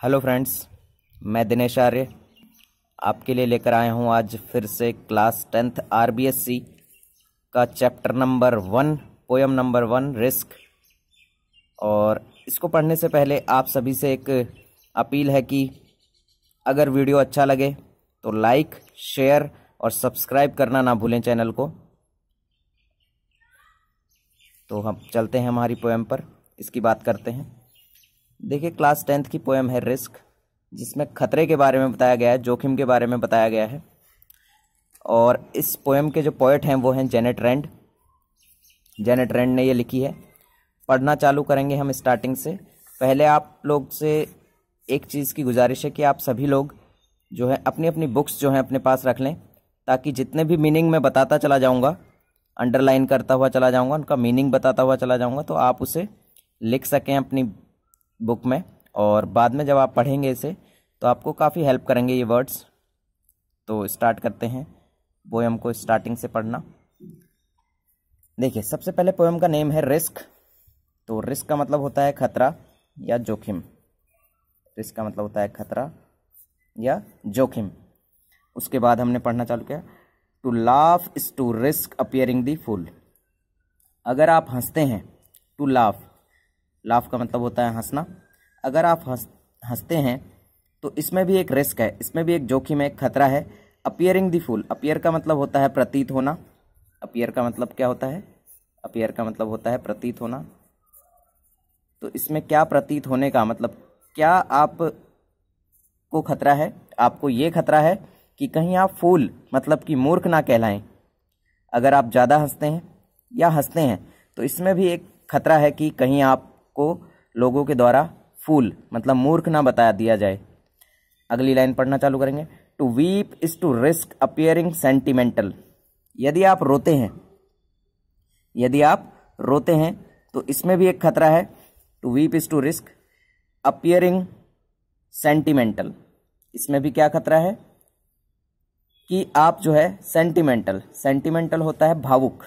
Hello friends, मैं दिनेश आर्य आपके लिए लेकर आया हूं आज फिर से क्लास 10th आरबीएससी का chapter number 1 poem number 1 risk. और इसको पढ़ने से पहले आप सभी से एक अपील है कि अगर वीडियो अच्छा लगे तो लाइक, शेयर और सब्सक्राइब करना ना भूलें चैनल को। तो हम चलते हैं हमारी पोयम पर, इसकी बात करते हैं। देखिए, क्लास 10th की पोयम है रिस्क, जिसमें खतरे के बारे में बताया गया है, जोखिम के बारे में बताया गया है। और इस पोयम के जो पोएट हैं वो हैं जेनेट रैंड। जेनेट रैंड ने ये लिखी है। पढ़ना चालू करेंगे हम स्टार्टिंग से। पहले आप लोग से एक चीज़ की गुजारिश है कि आप सभी लोग जो है अपनी अपनी बुक्स जो हैं अपने पास रख लें, ताकि जितने भी मीनिंग मैं बताता चला जाऊँगा, अंडरलाइन करता हुआ चला जाऊँगा, उनका मीनिंग बताता हुआ चला जाऊँगा, तो आप उसे लिख सकें अपनी बुक में। और बाद में जब आप पढ़ेंगे इसे तो आपको काफ़ी हेल्प करेंगे ये वर्ड्स। तो स्टार्ट करते हैं पोयम को स्टार्टिंग से पढ़ना। देखिए, सबसे पहले पोयम का नेम है रिस्क। तो रिस्क का मतलब होता है खतरा या जोखिम। रिस्क का मतलब होता है खतरा या जोखिम। उसके बाद हमने पढ़ना चालू किया, to laugh is to risk appearing the fool. अगर आप हंसते हैं, टू लाफ, लाफ का मतलब होता है हंसना। अगर आप हंसते हैं तो इसमें भी एक रिस्क है, इसमें भी एक जोखिम है, एक खतरा है। अपियरिंग द फूल, अपियर का मतलब होता है प्रतीत होना। अपियर का मतलब क्या होता है? अपियर का मतलब होता है प्रतीत होना। तो इसमें क्या प्रतीत होने का मतलब, क्या आप को खतरा है? आपको ये खतरा है कि कहीं आप फूल मतलब कि मूर्ख ना कहलाएं। अगर आप ज़्यादा हंसते हैं या हंसते हैं तो इसमें भी एक खतरा है कि कहीं आपको लोगों के द्वारा फूल मतलब मूर्ख ना बताया दिया जाए। अगली लाइन पढ़ना चालू करेंगे, to weep is to risk appearing sentimental. यदि आप रोते हैं, यदि आप रोते हैं तो इसमें भी एक खतरा है। To weep is to risk appearing sentimental. इसमें भी क्या खतरा है कि आप जो है सेंटिमेंटल, सेंटिमेंटल होता है भावुक,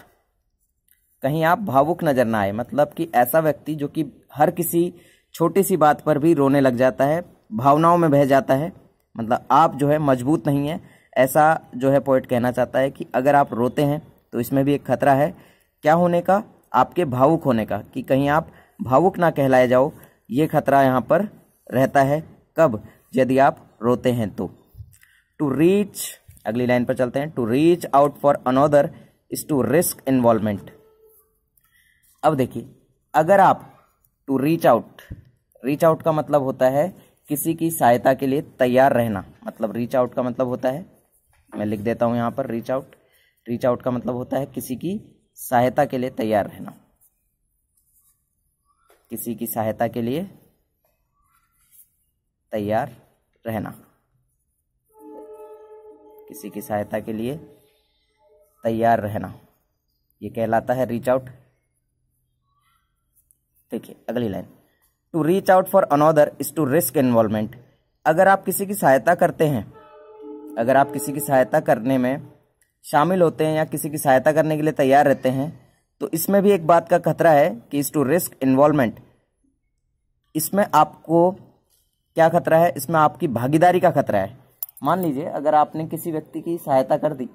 कहीं आप भावुक नजर ना आए। मतलब कि ऐसा व्यक्ति जो कि हर किसी छोटी सी बात पर भी रोने लग जाता है, भावनाओं में बह जाता है, मतलब आप जो है मजबूत नहीं है, ऐसा जो है पोएट कहना चाहता है कि अगर आप रोते हैं तो इसमें भी एक खतरा है। क्या होने का? आपके भावुक होने का, कि कहीं आप भावुक ना कहलाए जाओ, ये खतरा यहाँ पर रहता है। कब? यदि आप रोते हैं तो। टू रीच, अगली लाइन पर चलते हैं, to reach out for another is to risk involvement. अब देखिए, अगर आप to reach out, reach out का मतलब होता है किसी की सहायता के लिए तैयार रहना। मतलब रीच आउट का मतलब होता है, मैं लिख देता हूं यहां पर, रीच आउट, रीच आउट का मतलब होता है किसी की सहायता के लिए तैयार रहना। किसी की सहायता के लिए तैयार रहना, किसी की सहायता के लिए तैयार रहना, ये कहलाता है रीच आउट। देखिए अगली line, to reach out for another is to risk involvement. अगर आप किसी की सहायता करते हैं, अगर आप किसी की सहायता करने में शामिल होते हैं या किसी की सहायता करने के लिए तैयार रहते हैं, तो इसमें भी एक बात का खतरा है कि इज टू रिस्क इन्वॉल्वमेंट। इसमें आपको क्या खतरा है? इसमें आपकी भागीदारी का खतरा है। मान लीजिए अगर आपने किसी व्यक्ति की सहायता कर दी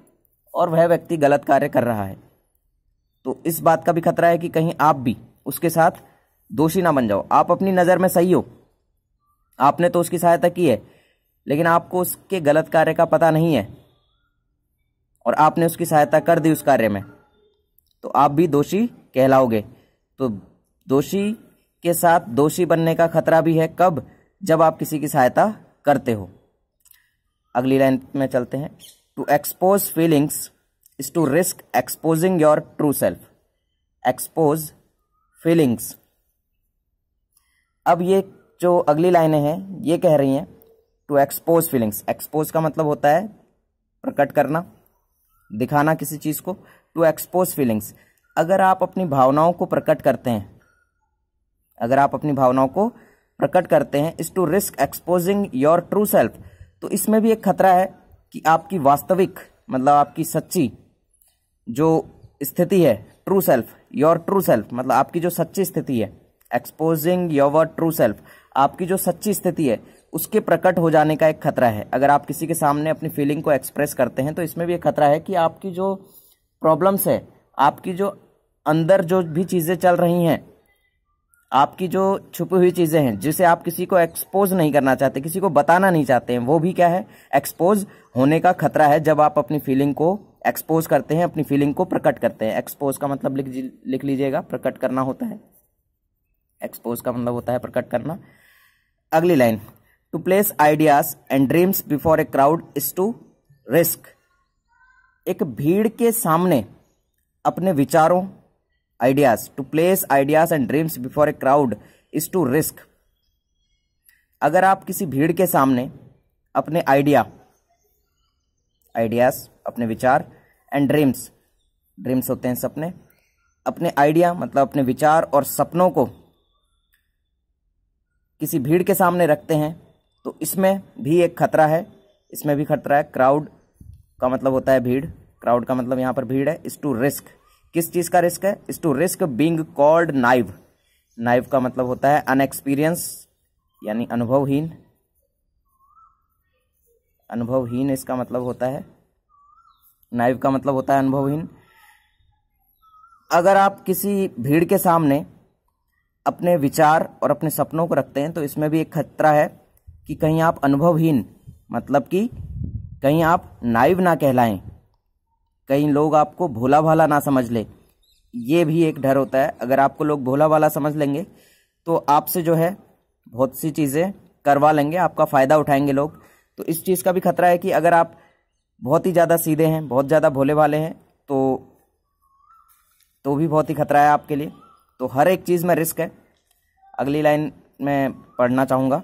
और वह व्यक्ति गलत कार्य कर रहा है, तो इस बात का भी खतरा है कि कहीं आप भी उसके साथ दोषी ना बन जाओ। आप अपनी नज़र में सही हो, आपने तो उसकी सहायता की है, लेकिन आपको उसके गलत कार्य का पता नहीं है और आपने उसकी सहायता कर दी उस कार्य में, तो आप भी दोषी कहलाओगे। तो दोषी के साथ दोषी बनने का खतरा भी है। कब? जब आप किसी की सहायता करते हो। अगली लाइन में चलते हैं, to expose feelings is to risk exposing your true self. Expose feelings. अब ये जो अगली लाइनें हैं ये कह रही हैं टू एक्सपोज फीलिंग्स। एक्सपोज का मतलब होता है प्रकट करना, दिखाना किसी चीज को। टू एक्सपोज फीलिंग्स, अगर आप अपनी भावनाओं को प्रकट करते हैं, अगर आप अपनी भावनाओं को प्रकट करते हैं, is to risk exposing your true self. तो इसमें भी एक खतरा है कि आपकी वास्तविक मतलब आपकी सच्ची जो स्थिति है, true self, your true self मतलब आपकी जो सच्ची स्थिति है, एक्सपोजिंग योर ट्रू सेल्फ, आपकी जो सच्ची स्थिति है उसके प्रकट हो जाने का एक खतरा है। अगर आप किसी के सामने अपनी फीलिंग को एक्सप्रेस करते हैं तो इसमें भी एक खतरा है कि आपकी जो प्रॉब्लम्स है, आपकी जो अंदर जो भी चीज़ें चल रही हैं, आपकी जो छुपी हुई चीज़ें हैं जिसे आप किसी को एक्सपोज नहीं करना चाहते, किसी को बताना नहीं चाहते हैं, वो भी क्या है, एक्सपोज होने का खतरा है जब आप अपनी फीलिंग को एक्सपोज करते हैं, अपनी फीलिंग को प्रकट करते हैं। एक्सपोज का मतलब लिख लीजिएगा, प्रकट करना होता है। एक्सपोज का मतलब होता है प्रकट करना। अगली line, to place ideas and dreams before a crowd is to risk. एक भीड़ के सामने अपने विचारों, ideas, to place ideas and dreams before a crowd is to risk. अगर आप किसी भीड़ के सामने अपने आइडियाज, अपने विचार, एंड ड्रीम्स होते हैं सपने, अपने आइडिया मतलब अपने विचार और सपनों को किसी भीड़ के सामने रखते हैं तो इसमें भी एक खतरा है, इसमें भी खतरा है। क्राउड का मतलब होता है भीड़, क्राउड का मतलब यहां पर भीड़ है। इज टू रिस्क, किस चीज का रिस्क है? Is to risk being called naive. Naive का मतलब होता है अनएक्सपीरियंस यानी अनुभवहीन, अनुभवहीन इसका मतलब होता है, नाइव का मतलब होता है अनुभवहीन। अगर आप किसी भीड़ के सामने अपने विचार और अपने सपनों को रखते हैं तो इसमें भी एक खतरा है कि कहीं आप अनुभवहीन मतलब कि कहीं आप नाइव ना कहलाएं, कहीं लोग आपको भोला भाला ना समझ ले, ये भी एक डर होता है। अगर आपको लोग भोला भाला समझ लेंगे तो आपसे जो है बहुत सी चीज़ें करवा लेंगे, आपका फ़ायदा उठाएंगे लोग। तो इस चीज़ का भी खतरा है कि अगर आप बहुत ही ज़्यादा सीधे हैं, बहुत ज़्यादा भोले भाले हैं तो भी बहुत ही खतरा है आपके लिए। तो हर एक चीज़ में रिस्क है। अगली लाइन में पढ़ना चाहूँगा,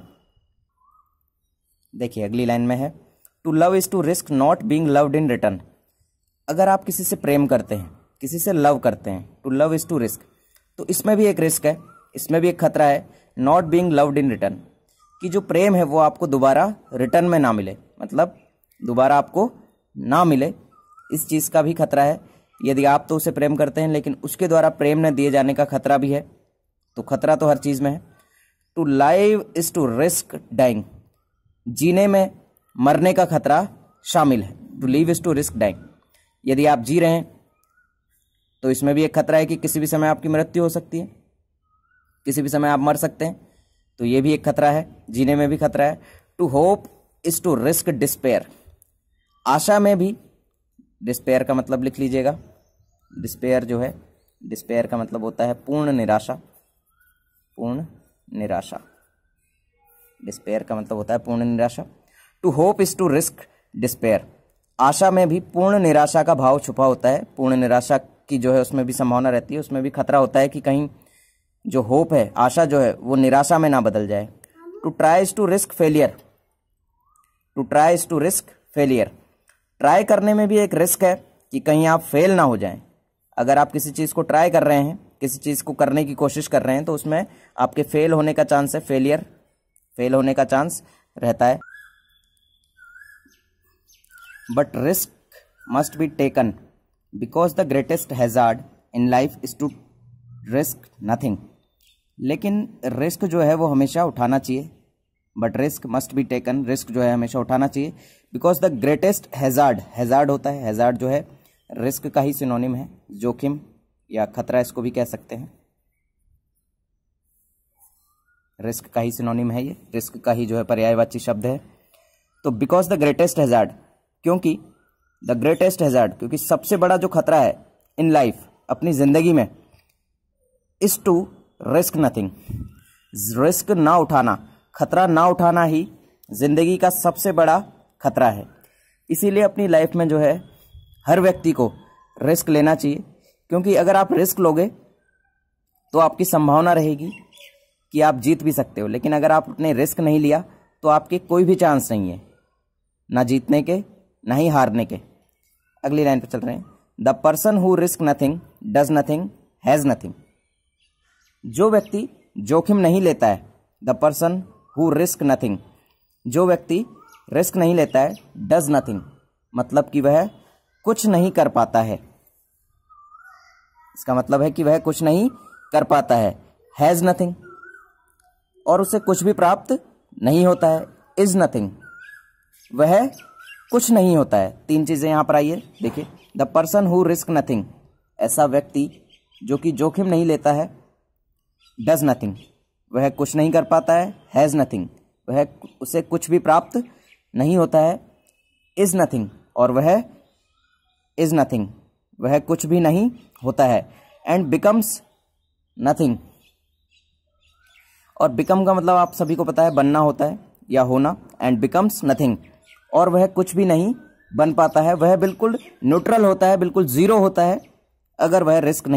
देखिए अगली लाइन में है, to love is to risk not being loved in return. अगर आप किसी से प्रेम करते हैं, किसी से लव करते हैं, to love is to risk, तो इसमें भी एक रिस्क है, इसमें भी एक खतरा है, not being loved in return, कि जो प्रेम है वो आपको दोबारा रिटर्न में ना मिले, मतलब दोबारा आपको ना मिले, इस चीज़ का भी खतरा है। यदि आप तो उसे प्रेम करते हैं लेकिन उसके द्वारा प्रेम न दिए जाने का खतरा भी है, तो खतरा तो हर चीज़ में है। To live is to risk dying, जीने में मरने का खतरा शामिल है। To live is to risk dying, यदि आप जी रहे हैं तो इसमें भी एक खतरा है कि किसी भी समय आपकी मृत्यु हो सकती है, किसी भी समय आप मर सकते हैं, तो ये भी एक खतरा है, जीने में भी खतरा है। To hope is to risk despair, आशा में भी, डिस्पेयर का मतलब लिख लीजिएगा, डिस्पेयर जो है, डिस्पेयर का मतलब होता है पूर्ण निराशा, पूर्ण निराशा, डिस्पेयर का मतलब होता है पूर्ण निराशा। To hope is to risk despair, आशा में भी पूर्ण निराशा का भाव छुपा होता है, पूर्ण निराशा की जो है उसमें भी संभावना रहती है, उसमें भी खतरा होता है कि कहीं जो होप है, आशा जो है वो निराशा में ना बदल जाए। To try is to risk failure, to try is to risk failure, try करने में भी एक रिस्क है कि कहीं आप फेल ना हो जाएं। अगर आप किसी चीज़ को ट्राई कर रहे हैं, किसी चीज़ को करने की कोशिश कर रहे हैं तो उसमें आपके फेल होने का चांस है, फेल होने का चांस रहता है। But risk must be taken because the greatest hazard in life is to risk nothing, लेकिन रिस्क जो है वो हमेशा उठाना चाहिए। But risk must be taken, risk जो है हमेशा उठाना चाहिए। Because the greatest hazard, hazard होता है, हैजार्ड जो है रिस्क का ही सिनोनिम है, जोखिम या खतरा इसको भी कह सकते हैं, रिस्क का ही सिनोनिम है ये, रिस्क का ही जो है पर्यायवाची शब्द है। तो बिकॉज द ग्रेटेस्ट हैजार्ड, क्योंकि द ग्रेटेस्ट हैजार्ड, क्योंकि सबसे बड़ा जो खतरा है इन लाइफ, अपनी जिंदगी में, is to risk nothing, risk ना उठाना, खतरा ना उठाना ही जिंदगी का सबसे बड़ा खतरा है। इसीलिए अपनी लाइफ में जो है हर व्यक्ति को रिस्क लेना चाहिए, क्योंकि अगर आप रिस्क लोगे तो आपकी संभावना रहेगी कि आप जीत भी सकते हो, लेकिन अगर आपने रिस्क नहीं लिया तो आपके कोई भी चांस नहीं है, ना जीतने के ना ही हारने के। अगली लाइन पर चल रहे हैं, the person who risk nothing does nothing has nothing, जो व्यक्ति जोखिम नहीं लेता है, the person who risk nothing, जो व्यक्ति रिस्क नहीं लेता है, डज नथिंग मतलब कि वह कुछ नहीं कर पाता है, इसका मतलब है कि वह कुछ नहीं कर पाता है। हैज नथिंग, और उसे कुछ भी प्राप्त नहीं होता है, इज नथिंग, वह कुछ नहीं होता है। तीन चीजें यहां पर आई है, देखिए। The person who risk nothing, ऐसा व्यक्ति जो कि जोखिम नहीं लेता है। डज नथिंग, वह कुछ नहीं कर पाता है। हैज नथिंग, वह उसे कुछ भी प्राप्त नहीं होता है। इज नथिंग, और वह इज नथिंग, वह कुछ भी नहीं होता है। एंड बिकम्स नथिंग, और बिकम का मतलब आप सभी को पता है, बनना होता है या होना। एंड बिकम्स नथिंग, और वह कुछ भी नहीं बन पाता है। वह बिल्कुल न्यूट्रल होता है, बिल्कुल जीरो होता है अगर वह रिस्क नहीं